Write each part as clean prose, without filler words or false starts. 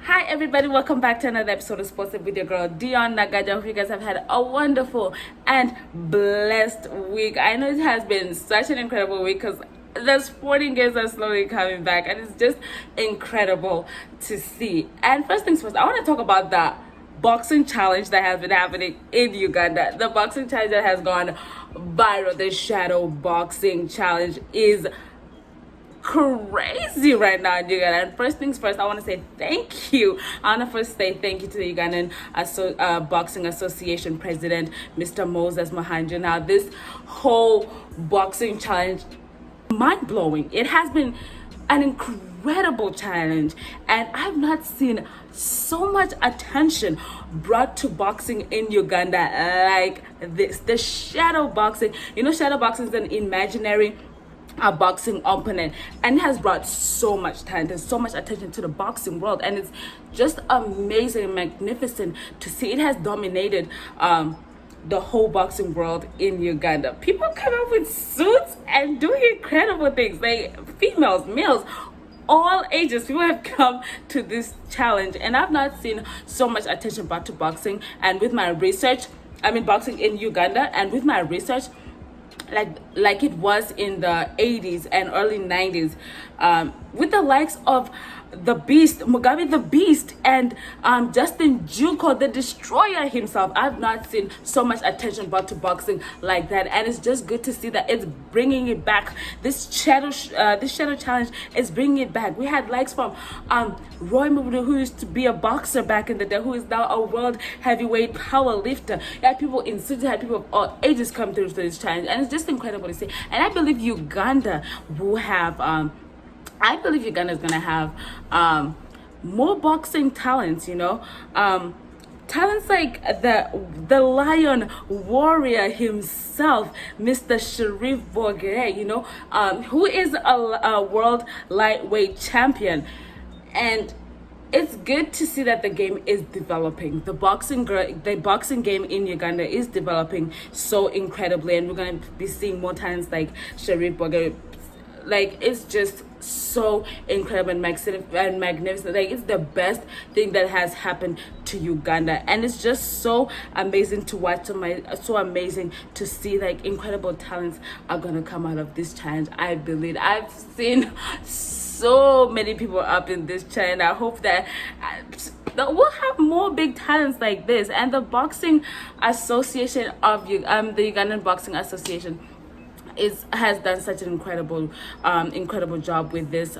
Hi everybody, welcome back to another episode of Sports with your girl Dion Nagaja. I hope you guys have had a wonderful and blessed week. I know it has been such an incredible week because the sporting games are slowly coming back and it's just incredible to see. And first things first, I want to talk about the boxing challenge that has been happening in Uganda. The boxing challenge that has gone viral, the shadow boxing challenge, is crazy right now in Uganda. And first things first, I want to say thank you. I want to first say thank you to the Ugandan Boxing Association President, Mr. Moses Mahanja. Now, this whole boxing challenge, mind-blowing. It has been an incredible challenge, and I've not seen so much attention brought to boxing in Uganda like this. The shadow boxing, shadow boxing is an imaginary boxing opponent, and it has brought so much talent and so much attention to the boxing world, and it's just amazing and magnificent to see. It has dominated the whole boxing world in Uganda. People come up with suits and doing incredible things, like females, males, all ages. People have come to this challenge, and I've not seen so much attention brought to boxing. And with my research, boxing in Uganda, and with my research, like it was in the 80s and early 90s, with the likes of the Beast, Mugabe the Beast, and Justin Juko, the Destroyer himself. I've not seen so much attention brought to boxing like that, and it's just good to see that it's bringing it back. This shadow challenge is bringing it back. We had likes from Roy Mubudu, who used to be a boxer back in the day, who is now a world heavyweight power lifter. You had people in City, had people of all ages come through this challenge, and it's just incredible to see. And I believe Uganda will have Uganda is gonna have more boxing talents, talents like the lion warrior himself, Mr. Sharif Bourguet, who is a world lightweight champion. And it's good to see that the game is developing. The boxing game in Uganda is developing so incredibly, and we're gonna be seeing more talents like Sharif Bourguet. Like, it's just so incredible and magnificent. Like, it's the best thing that has happened to Uganda, and it's just so amazing to watch. So amazing to see, like, incredible talents are gonna come out of this challenge. I believe I've seen so many people up in this challenge. I hope that we'll have more big talents like this. And the boxing association of the Ugandan Boxing Association has done such an incredible job with this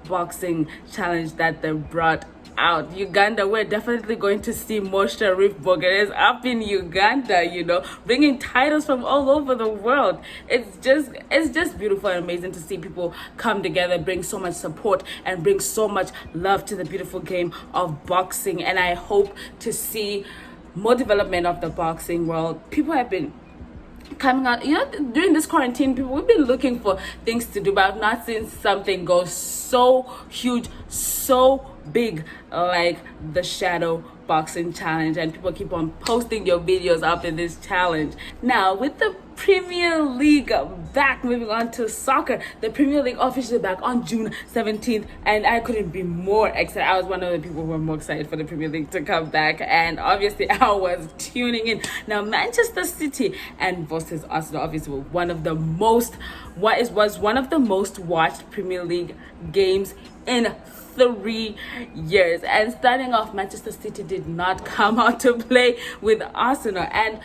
boxing challenge that they brought out. Uganda, we're definitely going to see more Sharif Bourguet up in Uganda, bringing titles from all over the world. It's just beautiful and amazing to see people come together, bring so much support and bring so much love to the beautiful game of boxing. And I hope to see more development of the boxing world. People have been coming out, during this quarantine, we've been looking for things to do, but I've not seen something go so huge, so big like the shadow boxing challenge, and people keep on posting your videos up in this challenge. Now, with the Premier League back, moving on to soccer, the Premier League officially back on June 17th, and I couldn't be more excited. I was one of the people who were more excited for the Premier League to come back, and obviously I was tuning in. Now, Manchester City and versus Arsenal obviously were one of the most watched Premier League games in 3 years. And starting off, Manchester City did not come out to play with Arsenal, and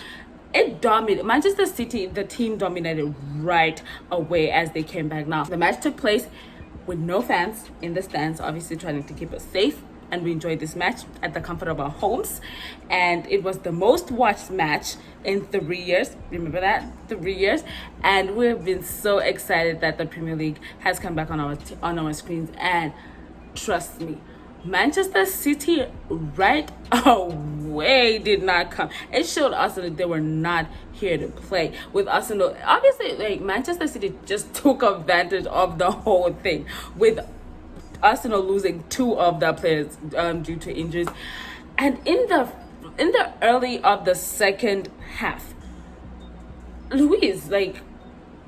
it dominated. Manchester City, the team, dominated right away as they came back. Now, the match took place with no fans in the stands, obviously trying to keep us safe, and we enjoyed this match at the comfort of our homes. And it was the most watched match in 3 years. Remember that? 3 years. And we've been so excited that the Premier League has come back on our screens. And trust me, Manchester City right away did not come. It showed us that they were not here to play. With Arsenal, obviously, like, Manchester City just took advantage of the whole thing, with Arsenal losing 2 of their players due to injuries. And in the early of the second half, Luis, the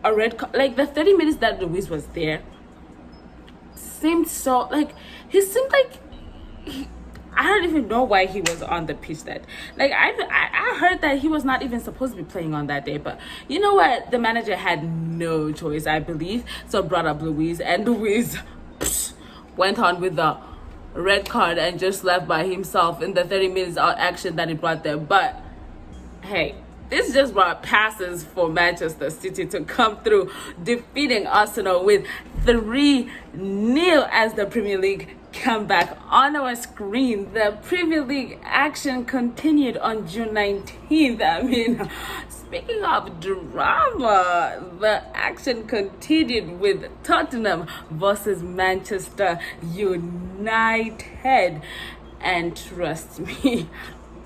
30 minutes that Luis was there, seemed so, he seemed like don't even know why he was on the pitch that. Like I heard that he was not even supposed to be playing on that day. But you know what? The manager had no choice, I believe. So brought up Luis, and Luis went on with the red card and just left by himself in the 30 minutes of action that he brought there. But hey, this just brought passes for Manchester City to come through, defeating Arsenal with 3-0 as the Premier League come back on our screen. The Premier League action continued on June 19th. I mean, speaking of drama, the action continued with Tottenham versus Manchester United. And trust me,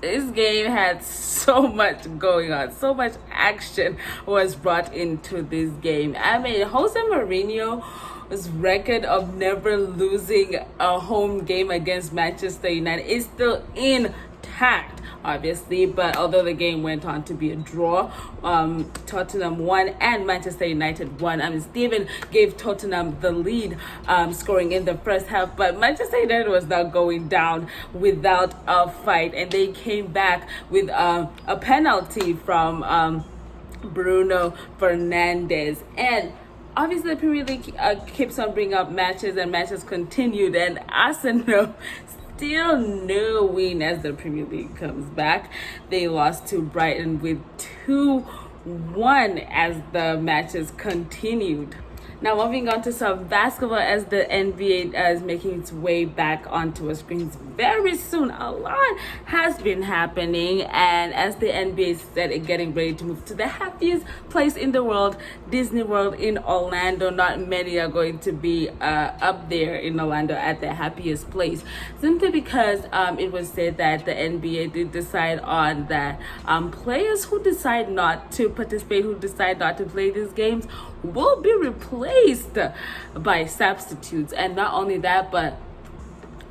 this game had so much going on, so much action was brought into this game. I mean, Jose Mourinho's record of never losing a home game against Manchester United is still intact, obviously. But although the game went on to be a draw, Tottenham won and Manchester United won. I mean, Steven gave Tottenham the lead, scoring in the first half, but Manchester United was not going down without a fight, and they came back with a penalty from Bruno Fernandes. And obviously the Premier League keeps on bringing up matches, and matches continued, and Arsenal still no win as the Premier League comes back. They lost to Brighton with 2-1 as the matches continued. Now moving on to some basketball, as the NBA is making its way back onto our screens very soon. A lot has been happening, and as the NBA is getting ready to move to the happiest place in the world, Disney World in Orlando, not many are going to be up there in Orlando at the happiest place, simply because it was said that the NBA did decide on that players who decide not to participate, who decide not to play these games, will be replaced by substitutes. And not only that, but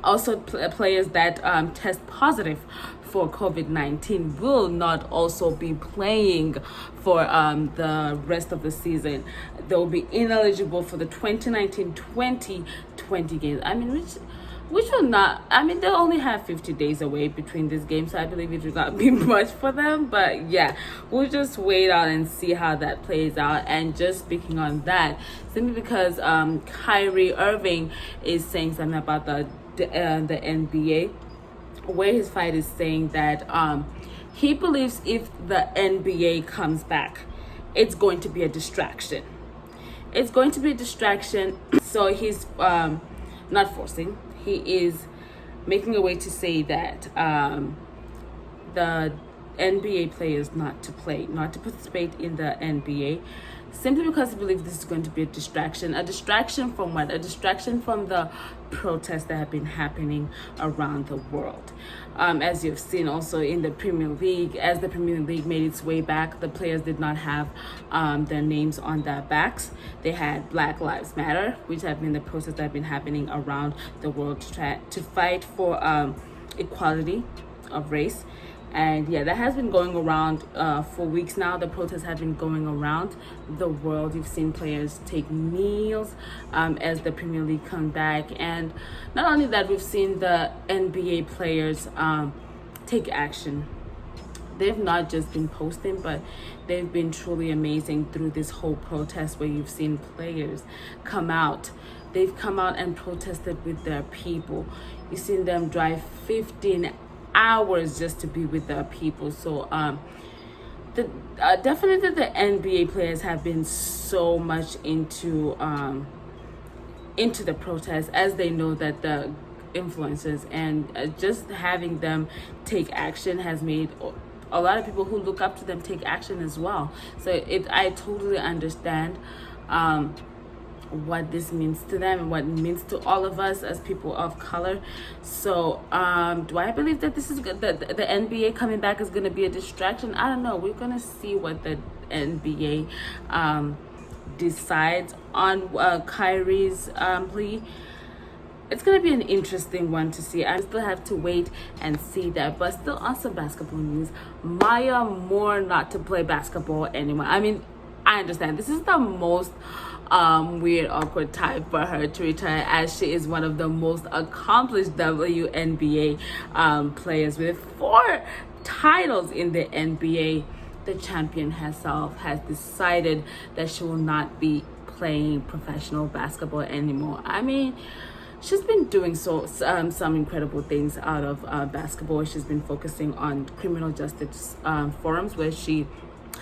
also players that test positive for COVID-19 will not also be playing for the rest of the season. They'll be ineligible for the 2019-2020 games. I mean, which will not, I mean, they'll only have 50 days away between these games, so I believe it will not be much for them. But yeah, we'll just wait out and see how that plays out. And just speaking on that, simply because Kyrie Irving is saying something about the NBA, where his fight is saying that he believes if the NBA comes back, it's going to be a distraction. It's going to be a distraction. So he's not forcing. He is making a way to say that the NBA players not to participate in the NBA, simply because he believes this is going to be a distraction. A distraction from what? A distraction from the protests that have been happening around the world. As you've seen also in the Premier League, as the Premier League made its way back, the players did not have their names on their backs. They had Black Lives Matter, which have been the protests that have been happening around the world to fight for equality of race. And yeah, that has been going around for weeks now. The protests have been going around the world. You've seen players take kneels as the Premier League come back. And not only that, we've seen the NBA players take action. They've not just been posting, but they've been truly amazing through this whole protest, where you've seen players come out. They've come out and protested with their people. You've seen them drive 15 hours just to be with their people. So definitely the NBA players have been so much into the protest, as they know that the influencers and just having them take action has made a lot of people who look up to them take action as well. So I totally understand what this means to them and what it means to all of us as people of color. So do I believe that this is good, that the NBA coming back is going to be a distraction? I don't know. We're going to see what the NBA decides on Kyrie's plea. It's going to be an interesting one to see. I still have to wait and see that. But still on some basketball news, Maya Moore not to play basketball anymore. I mean, I understand this is the most weird, awkward time for her to retire, as she is one of the most accomplished WNBA players with 4 titles in the NBA. The champion herself has decided that she will not be playing professional basketball anymore. I mean, she's been doing some incredible things out of basketball. She's been focusing on criminal justice forums, where she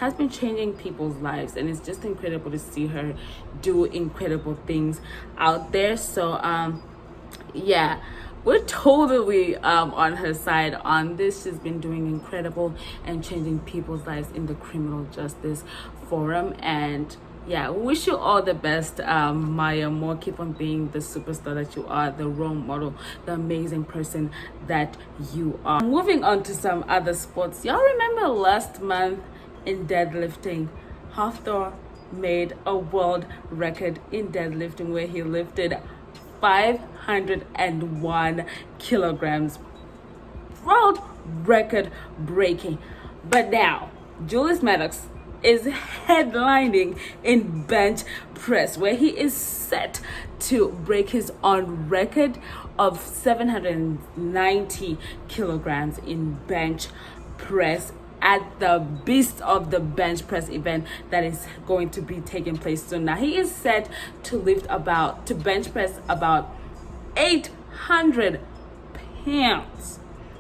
has been changing people's lives, and it's just incredible to see her do incredible things out there. So yeah, we're totally on her side on this. She's been doing incredible and changing people's lives in the criminal justice forum. And yeah, we wish you all the best, Maya Moore. Keep on being the superstar that you are, the role model, the amazing person that you are. Moving on to some other sports. Y'all remember last month in deadlifting, Hafthor made a world record in deadlifting, where he lifted 501 kilograms. World record breaking. But now, Julius Maddox is headlining in bench press, where he is set to break his own record of 790 kilograms in bench press at the Beast of the Bench Press event that is going to be taking place soon. Now, he is set to bench press about 800 pounds.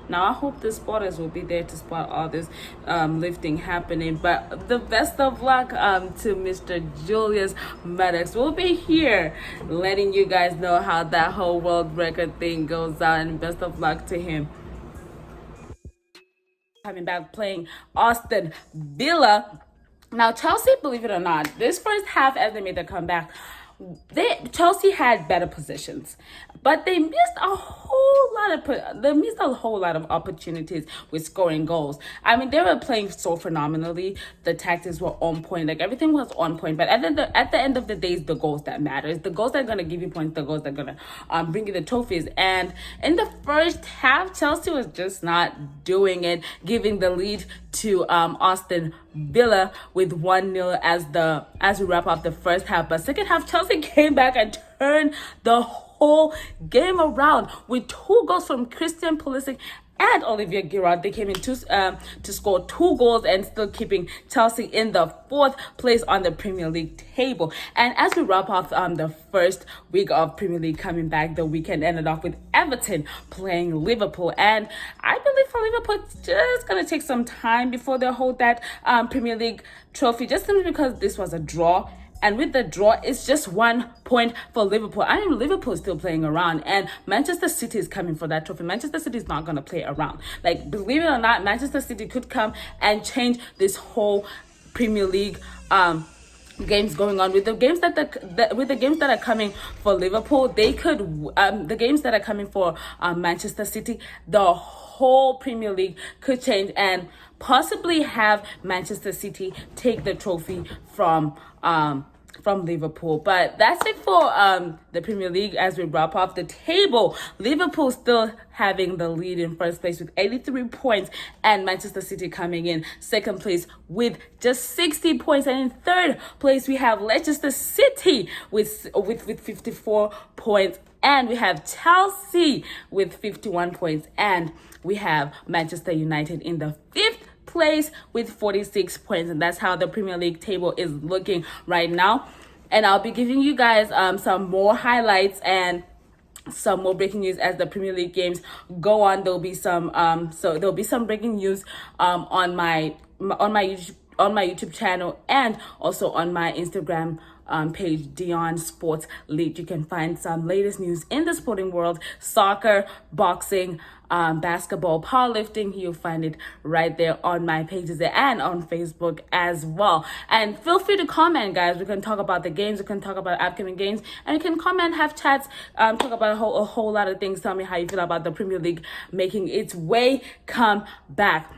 Now, I hope the spotters will be there to spot all this lifting happening. But the best of luck to Mr. Julius Maddox. We'll be here letting you guys know how that whole world record thing goes out, and best of luck to him. Coming back playing Aston Villa. Now, Chelsea, believe it or not, this first half, as they made their comeback, Chelsea had better positions, but they missed a whole lot of opportunities with scoring goals. I mean, they were playing so phenomenally. The tactics were on point, like everything was on point. But at the end of the day, it's the goals that matter. It's the goals that are gonna give you points. The goals that are gonna bring you the trophies. And in the first half, Chelsea was just not doing it, giving the lead to Aston Villa with 1-0 as we wrap up the first half. But second half, Chelsea came back and turned the whole game around with 2 goals from Christian Pulisic and Olivier Giroud. They came in to score 2 goals and still keeping Chelsea in the 4th place on the Premier League table. And as we wrap up the first week of Premier League coming back, the weekend ended off with Everton playing Liverpool. And I believe for Liverpool, it's just going to take some time before they hold that Premier League trophy, just simply because this was a draw. And with the draw, it's just 1 point for Liverpool. I mean, Liverpool is still playing around, and Manchester City is coming for that trophy. Manchester City is not going to play around. Like, believe it or not, Manchester City could come and change this whole Premier League games going on. With the games that are coming for Liverpool, they could the games that are coming for Manchester City, the whole Premier League could change and possibly have Manchester City take the trophy from Liverpool. But that's it for the Premier League. As we wrap up the table, Liverpool still having the lead in first place with 83 points, and Manchester City coming in second place with just 60 points. And in third place, we have Leicester City with 54 points, and we have Chelsea with 51 points, and we have Manchester United in the 5th place with 46 points. And that's how the Premier League table is looking right now. And I'll be giving you guys some more highlights and some more breaking news as the Premier League games go on. There'll be some breaking news on my YouTube channel, and also on my Instagram page, Dion Sports League. You can find some latest news in the sporting world: soccer, boxing, basketball, powerlifting. You'll find it right there on my pages and on Facebook as well. And feel free to comment, guys. We can talk about the games, we can talk about upcoming games, and you can comment, have chats, talk about a whole lot of things. Tell me how you feel about the Premier League making its way come back.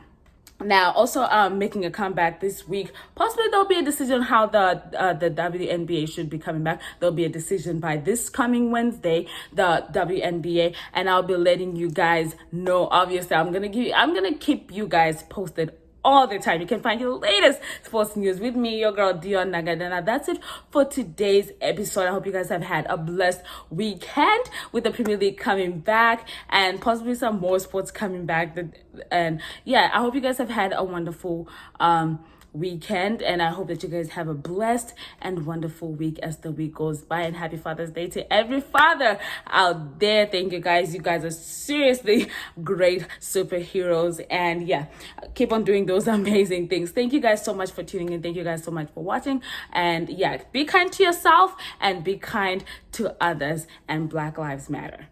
Now, also making a comeback this week. Possibly there'll be a decision how the WNBA should be coming back. There'll be a decision by this coming Wednesday, the WNBA, and I'll be letting you guys know. Obviously, I'm gonna keep you guys posted all the time. You can find your latest sports news with me, your girl Dion Nagadana. That's it for today's episode. I hope you guys have had a blessed weekend with the Premier League coming back and possibly some more sports coming back. And yeah, I hope you guys have had a wonderful weekend, and I hope that you guys have a blessed and wonderful week as the week goes by. And happy Father's Day to every father out there. Thank you guys. You guys are seriously great superheroes, and yeah, keep on doing those amazing things. Thank you guys so much for tuning in. Thank you guys so much for watching, and yeah, be kind to yourself and be kind to others, and Black Lives Matter.